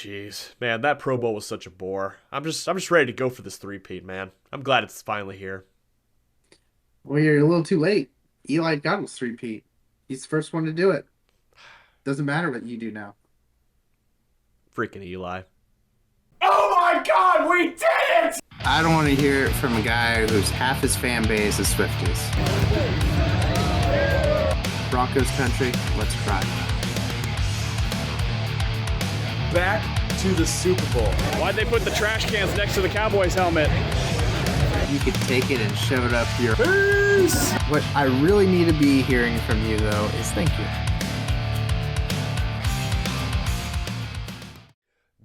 jeez. Man, that Pro Bowl was such a bore. I'm just ready to go for this three-peat, man. I'm glad it's finally here. Well, you're a little too late. Eli got his three-peat. He's the first one to do it. Doesn't matter what you do now. Freaking Eli. Oh my god, we did it! I don't want to hear it from a guy who's half his fan base is Swifties. Broncos country, let's cry. Back to the Super Bowl. Why'd they put the trash cans next to the Cowboys helmet? You could take it and shove it up your... Peace! What I really need to be hearing from you, though, is thank you.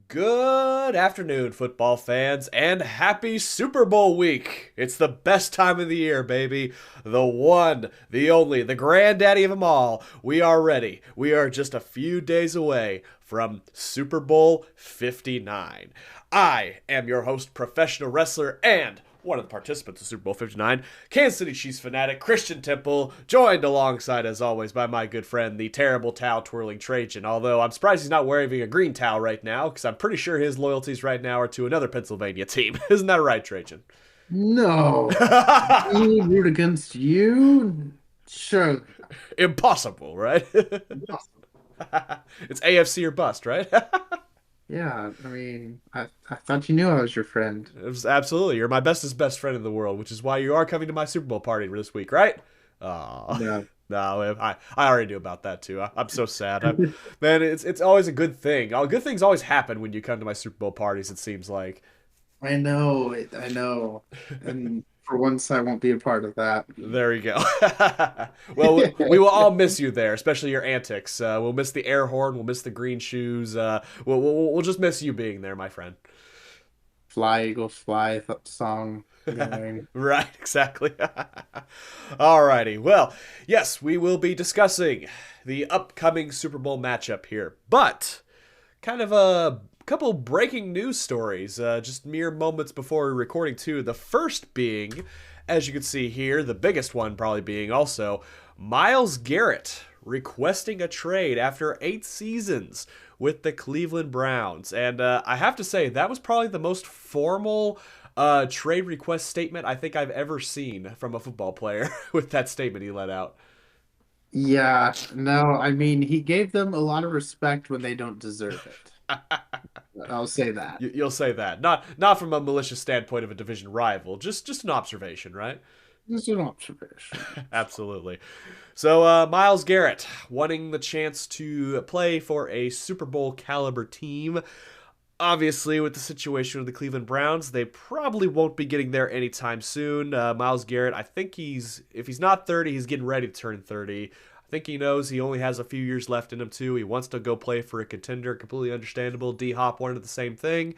Good afternoon, football fans, and happy Super Bowl week. It's the best time of the year, baby. The one, the only, the granddaddy of them all. We are ready. We are just a few days away from Super Bowl 59. I am your host, professional wrestler, and one of the participants of Super Bowl 59, Kansas City Chiefs fanatic Christian Temple, joined alongside, as always, by my good friend, the terrible towel-twirling Trajan, although I'm surprised he's not wearing a green towel right now, because I'm pretty sure his loyalties right now are to another Pennsylvania team. Isn't that right, Trajan? No. Me root against you? Sure. Impossible, right? It's AFC or bust, right? Yeah, I mean, I thought you knew I was your friend. It was absolutely. You're my bestest best friend in the world, which is why you are coming to my Super Bowl party this week, right? Oh, No. no, I already knew about that too. I'm so sad. Man, it's always a good thing. Good things always happen when you come to my Super Bowl parties. It seems like. I know, I know. And for once, I won't be a part of that. There you go. Well, we will all miss you there, especially your antics. We'll miss the air horn. We'll miss the green shoes. We'll just miss you being there, my friend. Fly, Eagle, Fly song going. Right, exactly. Alrighty. Well, yes, we will be discussing the upcoming Super Bowl matchup here, but kind of a couple breaking news stories, just mere moments before recording too. The first being, as you can see here, the biggest one probably being also Myles Garrett requesting a trade after 8 seasons with the Cleveland Browns. And I have to say, that was probably the most formal trade request statement I think I've ever seen from a football player with that statement he let out. Yeah, no, I mean, he gave them a lot of respect when they don't deserve it. I'll say that. You'll say that. Not from a malicious standpoint of a division rival, just an observation, right? This is an observation. Absolutely. So Myles Garrett wanting the chance to play for a Super Bowl caliber team. Obviously, with the situation of the Cleveland Browns, they probably won't be getting there anytime soon. Myles Garrett, I think if he's not 30, he's getting ready to turn 30. I think he knows he only has a few years left in him, too. He wants to go play for a contender. Completely understandable. D-Hop wanted the same thing.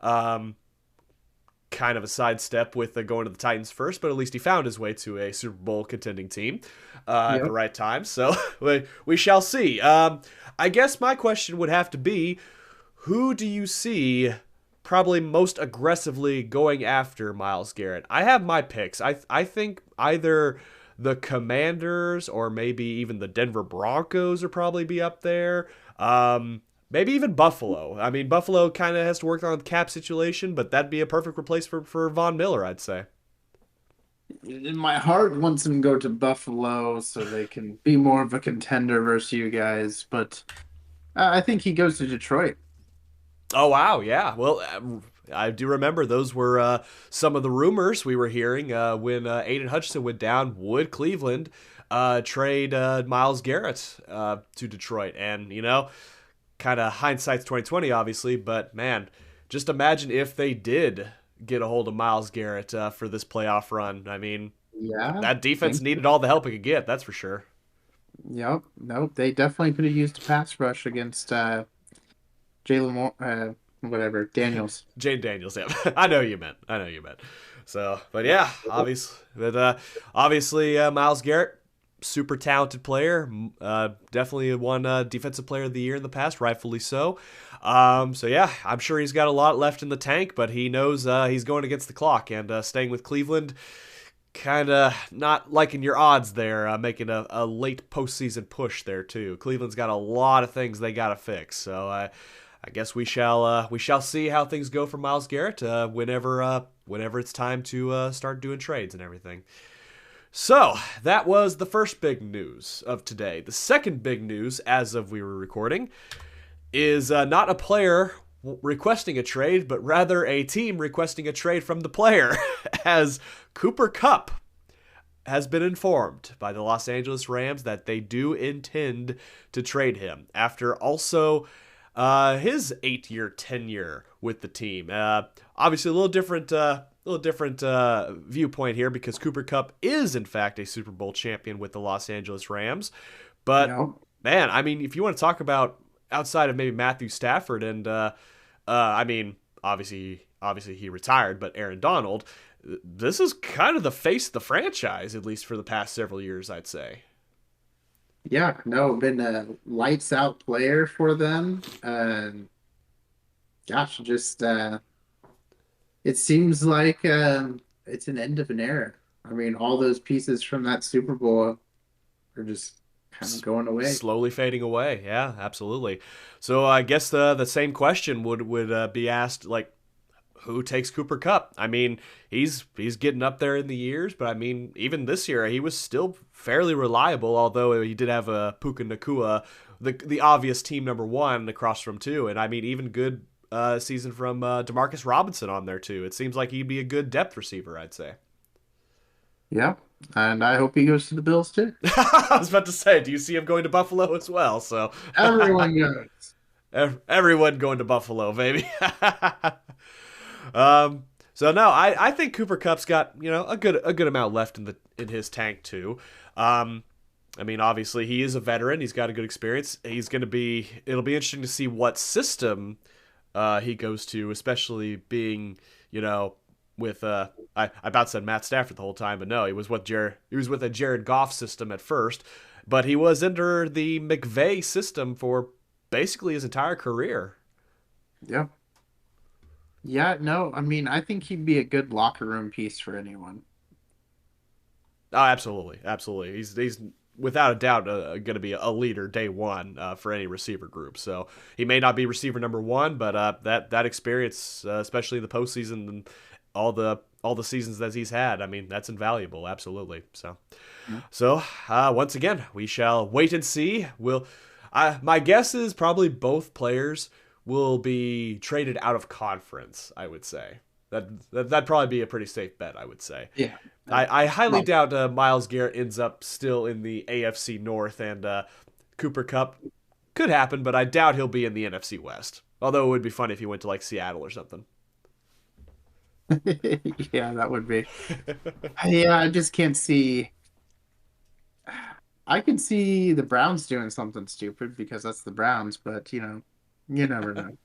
Kind of a sidestep with going to the Titans first, but at least he found his way to a Super Bowl contending team at the right time. So we shall see. I guess my question would have to be, who do you see probably most aggressively going after Myles Garrett? I have my picks. I think either the Commanders or maybe even the Denver Broncos would probably be up there. Maybe even Buffalo. I mean, Buffalo kind of has to work on the cap situation, but that'd be a perfect replacement for Von Miller, I'd say. In my heart wants him to go to Buffalo so they can be more of a contender versus you guys, but I think he goes to Detroit. Oh, wow, yeah. Well, I do remember those were some of the rumors we were hearing when Aiden Hutchinson went down. Would Cleveland trade Myles Garrett to Detroit? And, kind of hindsight's 2020, obviously, but man, just imagine if they did get a hold of Myles Garrett for this playoff run. I mean, Yeah. that defense needed all the help it could get, that's for sure. Yep. Nope. They definitely could have used a pass rush against Jalen whatever, Daniels. Jane Daniels, yeah. I know you meant. So, but yeah, obviously, Myles Garrett, super talented player, definitely won defensive player of the year in the past, rightfully so. So yeah, I'm sure he's got a lot left in the tank, but he knows he's going against the clock, and staying with Cleveland, kind of not liking your odds there, making a late postseason push there too. Cleveland's got a lot of things they got to fix, so I guess we shall see how things go for Myles Garrett whenever it's time to start doing trades and everything. So that was the first big news of today. The second big news, as of we were recording, is not a player requesting a trade, but rather a team requesting a trade from the player, as Cooper Kupp has been informed by the Los Angeles Rams that they do intend to trade him after also his 8-year tenure with the team. Obviously, a little different viewpoint here because Cooper Kupp is in fact a Super Bowl champion with the Los Angeles Rams. But man, I mean, if you want to talk about outside of maybe Matthew Stafford and I mean, obviously he retired, but Aaron Donald, this is kind of the face of the franchise, at least for the past several years, I'd say. Yeah, no, been a lights out player for them. Gosh, just it seems like it's an end of an era. I mean, all those pieces from that Super Bowl are just kind of going away, slowly fading away. Yeah, absolutely. So I guess the same question would be asked, like, who takes Cooper Kupp? I mean, he's getting up there in the years, but I mean, even this year he was still fairly reliable, although he did have a Puka Nacua, the obvious team number one across from two, and I mean, even good season from Demarcus Robinson on there too. It seems like he'd be a good depth receiver, I'd say. Yeah, and I hope he goes to the Bills too. I was about to say, do you see him going to Buffalo as well? So everyone goes. Everyone going to Buffalo, baby. So no, I think Cooper Kupp's got, you know, a good amount left in his tank too. I mean, obviously he is a veteran. He's got a good experience. It'll be interesting to see what system he goes to, especially being, you know, with I about said Matt Stafford the whole time, but no, he was with a Jared Goff system at first, but he was under the McVay system for basically his entire career. Yeah. Yeah, no, I mean, I think he'd be a good locker room piece for anyone. Oh, absolutely. He's without a doubt going to be a leader day one for any receiver group. So he may not be receiver number one, but that experience, especially the postseason and all the seasons that he's had, I mean, that's invaluable. Absolutely. So once again, we shall wait and see. My guess is probably both players will be traded out of conference, I would say. That'd probably be a pretty safe bet, I would say. Yeah. I highly doubt Myles Garrett ends up still in the AFC North, and Cooper Kupp could happen, but I doubt he'll be in the NFC West. Although it would be funny if he went to like Seattle or something. Yeah, that would be. Yeah, I just can't see. I could see the Browns doing something stupid because that's the Browns, but you know, you never know.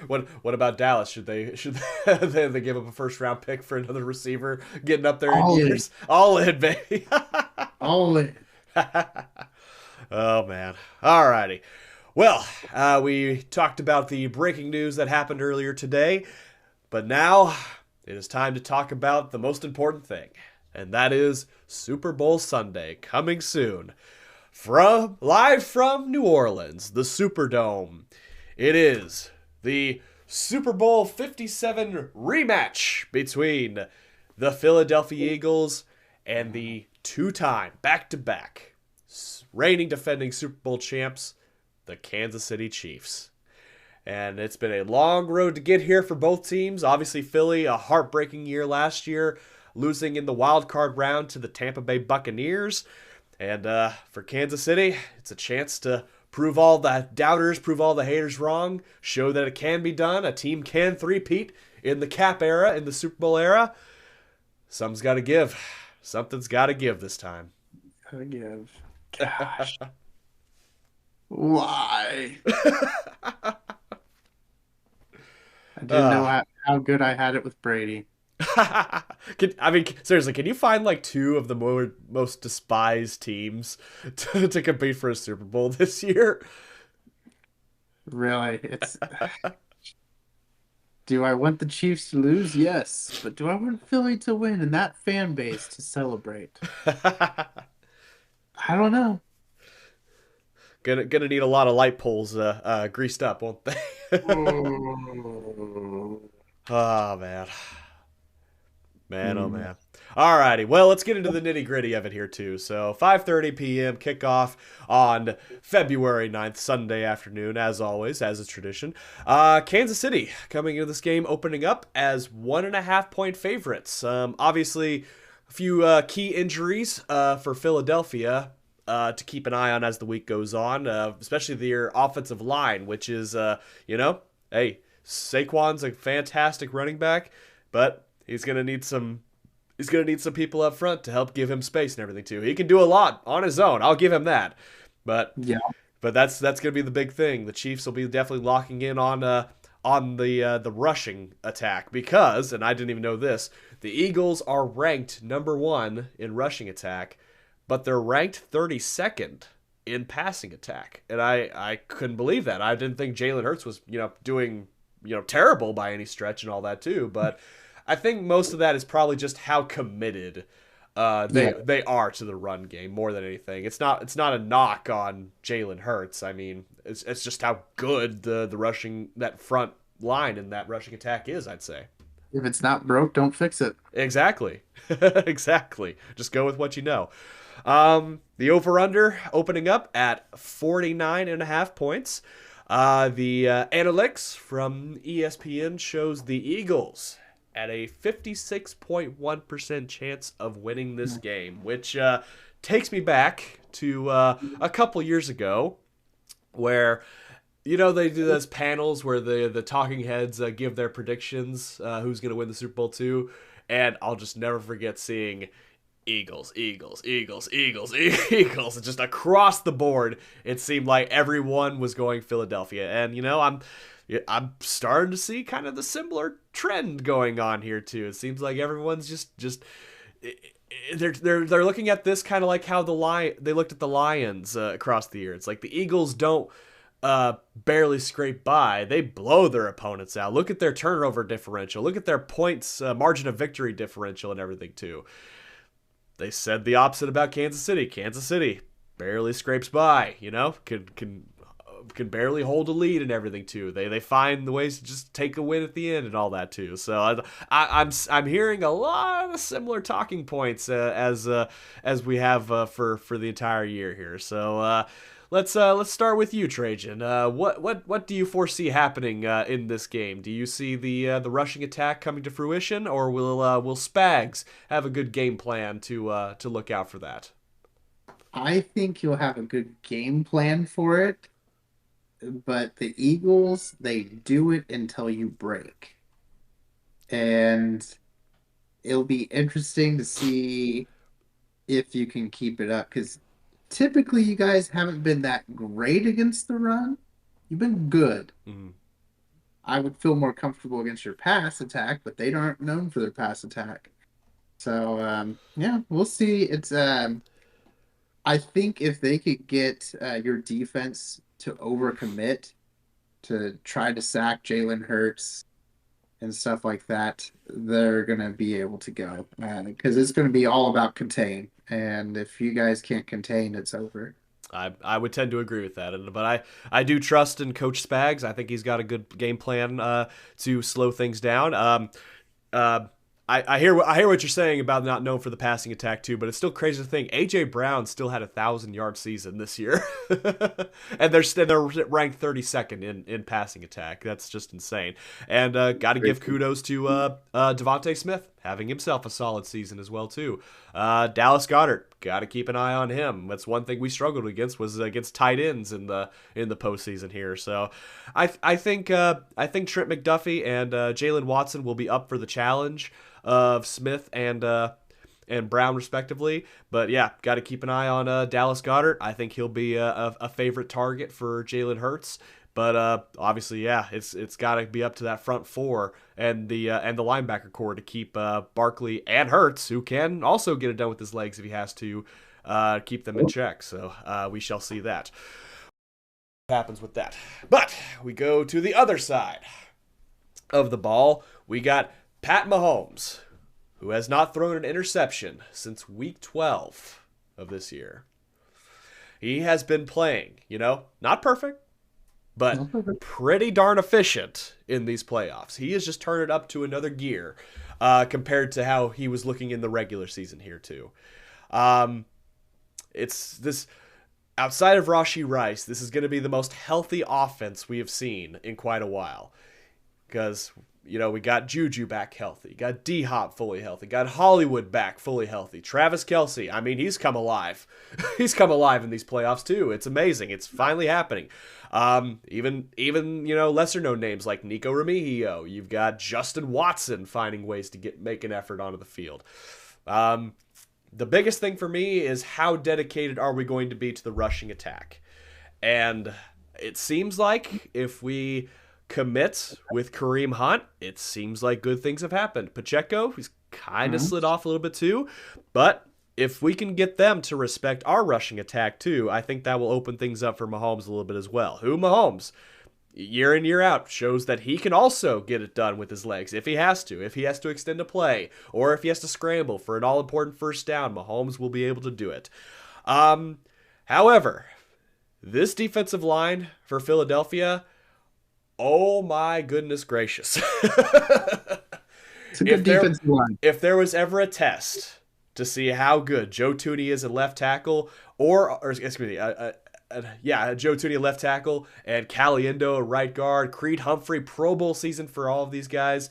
What about Dallas? Should they they give up a first round pick for another receiver getting up there in years? All in, baby. All in. Oh man. Alrighty. Well, we talked about the breaking news that happened earlier today, but now it is time to talk about the most important thing, and that is Super Bowl Sunday coming soon. Live from New Orleans, the Superdome. It is the Super Bowl 57 rematch between the Philadelphia Eagles and the two-time, back-to-back, reigning defending Super Bowl champs, the Kansas City Chiefs. And it's been a long road to get here for both teams. Obviously, Philly, a heartbreaking year last year, losing in the wild card round to the Tampa Bay Buccaneers. And for Kansas City, it's a chance to prove all the doubters, prove all the haters wrong, show that it can be done. A team can three-peat in the cap era, in the Super Bowl era. Something's got to give. Something's got to give this time. Gotta give. Gosh. Why? I didn't know how good I had it with Brady. Seriously, can you find like two of the most despised teams to compete for a Super Bowl this year? Really? Do I want the Chiefs to lose? Yes. But do I want Philly to win and that fan base to celebrate? I don't know. Gonna need a lot of light poles greased up, won't they? Oh, man. Man, oh, Hmm. man. Alrighty, well, let's get into the nitty-gritty of it here, too. So, 5:30 p.m. kickoff on February 9th, Sunday afternoon, as always, as is tradition. Kansas City coming into this game opening up as 1.5-point favorites. Obviously, a few key injuries for Philadelphia to keep an eye on as the week goes on, especially their offensive line, which is, hey, Saquon's a fantastic running back, but he's gonna need some people up front to help give him space and everything too. He can do a lot on his own. I'll give him that. But Yeah. that's gonna be the big thing. The Chiefs will be definitely locking in on the rushing attack because, and I didn't even know this, the Eagles are ranked number 1 in rushing attack, but they're ranked 32nd in passing attack. And I couldn't believe that. I didn't think Jalen Hurts was, doing, terrible by any stretch and all that too, but I think most of that is probably just how committed Yeah. they are to the run game more than anything. It's not a knock on Jalen Hurts. I mean, it's just how good the rushing, that front line and that rushing attack is, I'd say. If it's not broke, don't fix it. Exactly. Exactly. Just go with what you know. The over-under opening up at 49.5 points. The analytics from ESPN shows the Eagles at a 56.1% chance of winning this game, which takes me back to a couple years ago where they do those panels where the talking heads give their predictions, who's going to win the Super Bowl too, and I'll just never forget seeing Eagles, Eagles, Eagles, Eagles, Eagles. And just across the board, it seemed like everyone was going Philadelphia. And I'm starting to see kind of the similar trend going on here too. It seems like everyone's just they're looking at this kind of like how they looked at the Lions across the year. It's like the Eagles don't barely scrape by. They blow their opponents out. Look at their turnover differential. Look at their points margin of victory differential and everything too. They said the opposite about Kansas City. Kansas City barely scrapes by, can barely hold a lead and everything too. They find the ways to just take a win at the end and all that too. So I'm hearing a lot of similar talking points as we have for the entire year here. So let's start with you, Trajan. What do you foresee happening in this game? Do you see the rushing attack coming to fruition, or will Spags have a good game plan to look out for that? I think you'll have a good game plan for it, but the Eagles, they do it until you break. And it'll be interesting to see if you can keep it up because typically you guys haven't been that great against the run. You've been good. Mhm. I would feel more comfortable against your pass attack, but they aren't known for their pass attack. So yeah, we'll see. It's I think if they could get your defense to overcommit to try to sack Jalen Hurts and stuff like that, they're gonna be able to go because it's gonna be all about contain. And if you guys can't contain, it's over. I would tend to agree with that, but I do trust in Coach Spags. I think he's got a good game plan to slow things down. Uh, I hear what you're saying about not known for the passing attack too, but it's still crazy to think AJ Brown still had 1,000-yard season this year, and they're ranked 32nd in passing attack. That's just insane. And got to give kudos to Devontae Smith having himself a solid season as well too. Dallas Goedert, got to keep an eye on him. That's one thing we struggled against was against tight ends in the postseason here. So I think Trent McDuffie and Jalen Watson will be up for the challenge of Smith and Brown respectively. But yeah, got to keep an eye on Dallas Goedert. I think he'll be a favorite target for Jalen Hurts. But obviously, yeah, it's got to be up to that front four and the linebacker core to keep Barkley and Hurts, who can also get it done with his legs if he has to, keep them in check. So we shall see that. What happens with that? But we go to the other side of the ball. We got Pat Mahomes, who has not thrown an interception since week 12 of this year. He has been playing, not perfect, but pretty darn efficient in these playoffs. He has just turned it up to another gear compared to how he was looking in the regular season here too. It's this outside of Rashee Rice, this is going to be the most healthy offense we have seen in quite a while. Because, we got Juju back healthy, got D-Hop fully healthy, got Hollywood back fully healthy, Travis Kelce, I mean, he's come alive. He's come alive in these playoffs too. It's amazing. It's finally happening. Even lesser known names like Nico Remigio. You've got Justin Watson finding ways to make an effort onto the field. The biggest thing for me is how dedicated are we going to be to the rushing attack? And it seems like if we commit with Kareem Hunt, it seems like good things have happened. Pacheco, he's kind of slid off a little bit too, but if we can get them to respect our rushing attack too, I think that will open things up for Mahomes a little bit as well. Mahomes, year in, year out, shows that he can also get it done with his legs if he has to extend a play, or if he has to scramble for an all-important first down, Mahomes will be able to do it. However, this defensive line for Philadelphia, oh my goodness gracious. It's a good defensive line. If there was ever a test to see how good Joe Thuney is at left tackle, or excuse me, Joe Thuney at left tackle, and Caliendo at right guard, Creed Humphrey, Pro Bowl season for all of these guys,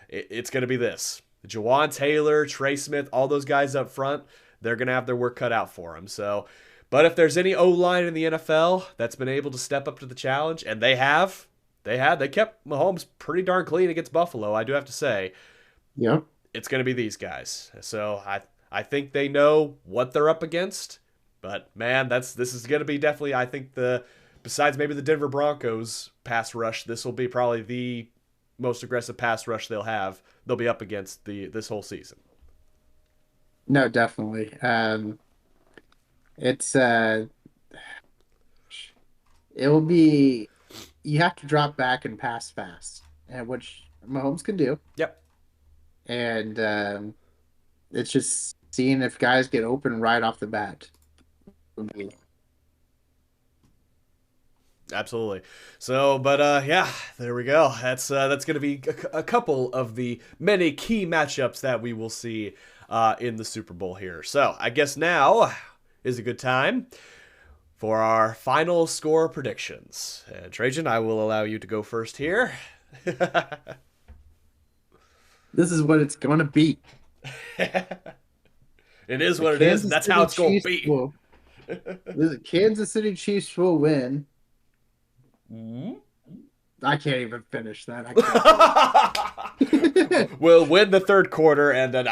it's going to be this. Jawan Taylor, Trey Smith, all those guys up front, they're going to have their work cut out for them. So, but if there's any O-line in the NFL that's been able to step up to the challenge, and they kept Mahomes pretty darn clean against Buffalo, I do have to say. Yeah. It's going to be these guys. So I think they know what they're up against. But man, this is going to be definitely, I think, besides maybe the Denver Broncos pass rush, this will be probably the most aggressive pass rush they'll be up against this whole season. No, definitely. It will be, you have to drop back and pass fast, which Mahomes can do. Yep. And it's just seeing if guys get open right off the bat. Absolutely. So, but there we go. That's going to be a couple of the many key matchups that we will see in the Super Bowl here. So, I guess now is a good time for our final score predictions. Trajan, I will allow you to go first here. This is what it's going to be. It is what it is, and that's how it's going to be. The Kansas City Chiefs will win. I can't even finish that. We'll win the third quarter, and then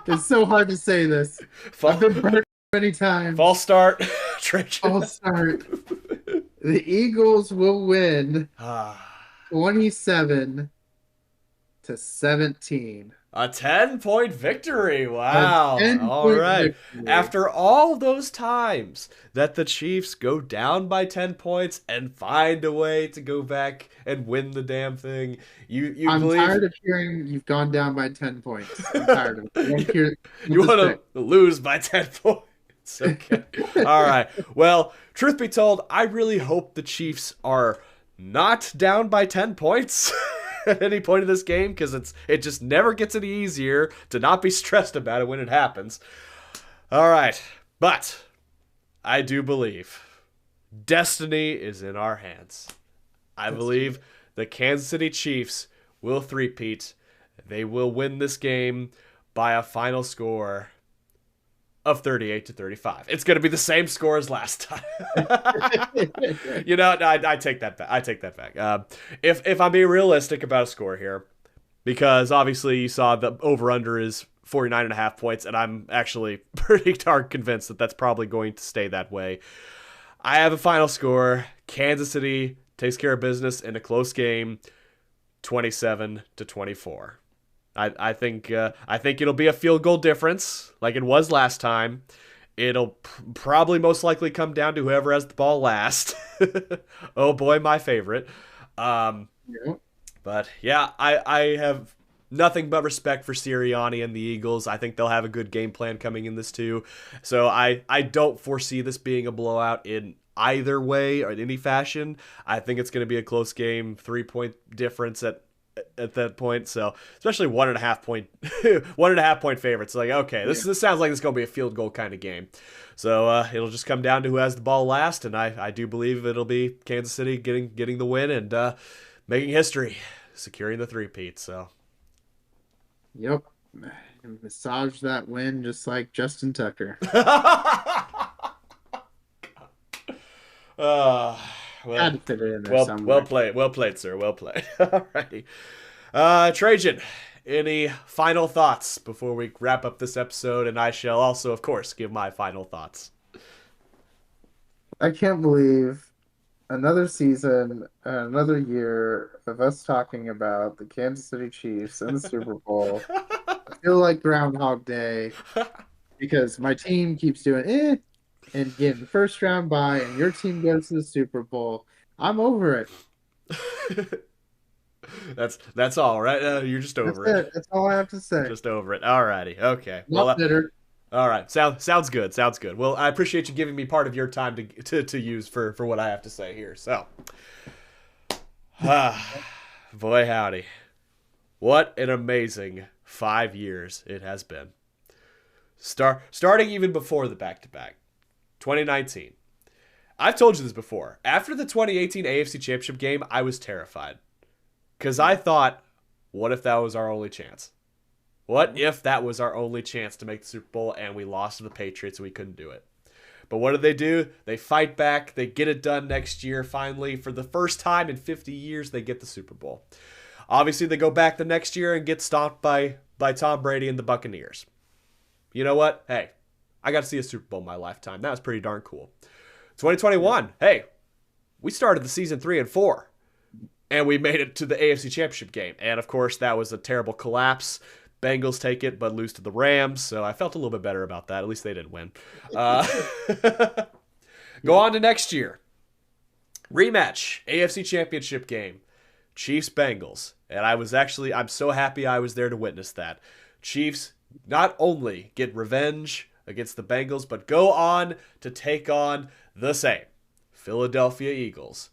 it's so hard to say this. I've been burnt many times. False start. False start. The Eagles will win 27-17. A 10-point victory. Wow. All right. Victory. After all those times that the Chiefs go down by 10 points and find a way to go back and win the damn thing, I'm tired of hearing you've gone down by 10 points. I'm tired of it. You want to lose by 10 points. Okay. All right. Well, truth be told, I really hope the Chiefs are not down by 10 points at any point of this game, because it just never gets any easier to not be stressed about it when it happens. All right. But I do believe destiny is in our hands. I believe the Kansas City Chiefs will three-peat. They will win this game by a final score of 38-35. It's going to be the same score as last time. I take that back. I take that back. If I'm being realistic about a score here, because obviously you saw the over-under is 49.5 points, and I'm actually pretty darn convinced that that's probably going to stay that way. I have a final score. Kansas City takes care of business in a close game, 27-24. I think it'll be a field goal difference like it was last time. It'll probably most likely come down to whoever has the ball last. Oh boy, my favorite. But yeah, I have nothing but respect for Sirianni and the Eagles. I think they'll have a good game plan coming in this too. So I don't foresee this being a blowout in either way or in any fashion. I think it's going to be a close game, 3-point difference at that point. So especially 1.5 point, 1.5 point favorites. Like, okay, this sounds like it's going to be a field goal kind of game. So it'll just come down to who has the ball last, and I do believe it'll be Kansas City getting the win and making history, securing the three-peat. So. Yep. Massage that win just like Justin Tucker. Well, had to fit it in there somewhere. Well played, sir. Well played. Alrighty. Trajan, any final thoughts before we wrap up this episode? And I shall also, of course, give my final thoughts. I can't believe another season, another year of us talking about the Kansas City Chiefs and the Super Bowl. I feel like Groundhog Day because my team keeps doing and getting first round bye, and your team goes to the Super Bowl. I'm over it. That's all right. You're just over it. That's all I have to say. Just over it. Alrighty. Okay. Not bitter. All right. Sounds good. Sounds good. Well, I appreciate you giving me part of your time to use for what I have to say here. So, boy howdy, what an amazing 5 years it has been. Starting even before the back-to-back, 2019. I've told you this before. After the 2018 AFC Championship game, I was terrified because I thought, what if that was our only chance? What if that was our only chance to make the Super Bowl and we lost to the Patriots and we couldn't do it? But what do? They fight back. They get it done next year. Finally, for the first time in 50 years, they get the Super Bowl. Obviously, they go back the next year and get stomped by Tom Brady and the Buccaneers. You know what? Hey, I got to see a Super Bowl in my lifetime. That was pretty darn cool. 2021, hey, we started the season 3-4, and we made it to the AFC Championship game. And, of course, that was a terrible collapse. Bengals take it, but lose to the Rams, so I felt a little bit better about that. At least they didn't win. Go on to next year. Rematch, AFC Championship game, Chiefs-Bengals. And I'm so happy I was there to witness that. Chiefs not only get revenge against the Bengals, but go on to take on the same Philadelphia Eagles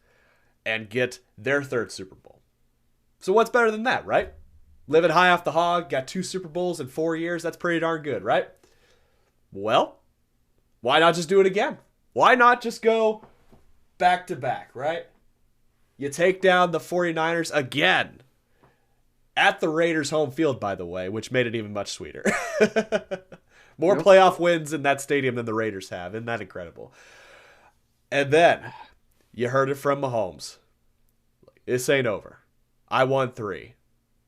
and get their third Super Bowl. So what's better than that, right? Living high off the hog, got 2 Super Bowls in 4 years. That's pretty darn good, right? Well, why not just do it again? Why not just go back to back, right? You take down the 49ers again. At the Raiders' home field, by the way, which made it even much sweeter. More playoff wins in that stadium than the Raiders have. Isn't that incredible? And then, you heard it from Mahomes. This ain't over. I won 3.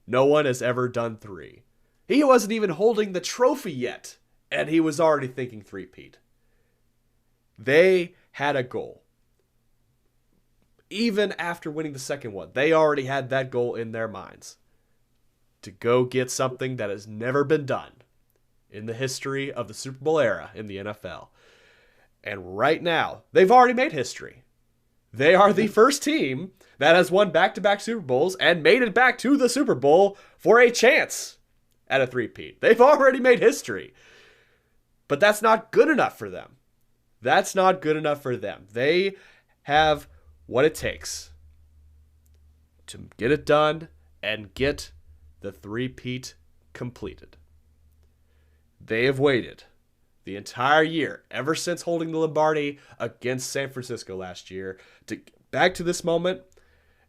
No one has ever done 3. He wasn't even holding the trophy yet, and he was already thinking three-peat. They had a goal. Even after winning the second one, they already had that goal in their minds. To go get something that has never been done in the history of the Super Bowl era in the NFL. And right now, they've already made history. They are the first team that has won back-to-back Super Bowls and made it back to the Super Bowl for a chance at a three-peat. They've already made history. But that's not good enough for them. That's not good enough for them. They have what it takes to get it done and get the three-peat completed. They have waited the entire year, ever since holding the Lombardi against San Francisco last year, to get back to this moment.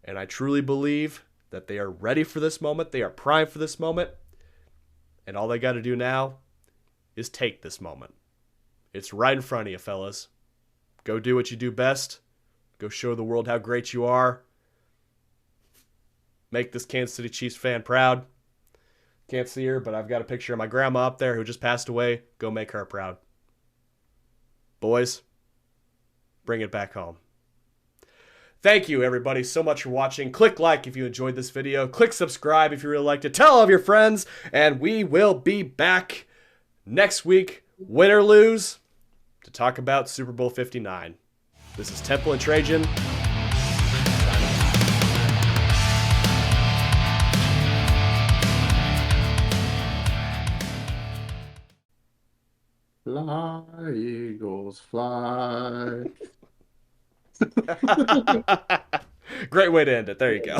And I truly believe that they are ready for this moment. They are primed for this moment. And all they got to do now is take this moment. It's right in front of you, fellas. Go do what you do best. Go show the world how great you are. Make this Kansas City Chiefs fan proud. Can't see her, but I've got a picture of my grandma up there who just passed away. Go make her proud. Boys, bring it back home. Thank you, everybody, so much for watching. Click like if you enjoyed this video. Click subscribe if you really liked it. Tell all of your friends, and we will be back next week, win or lose, to talk about Super Bowl 59. This is Temple and Trajan. Fly, Eagles, fly. Great way to end it. There you go.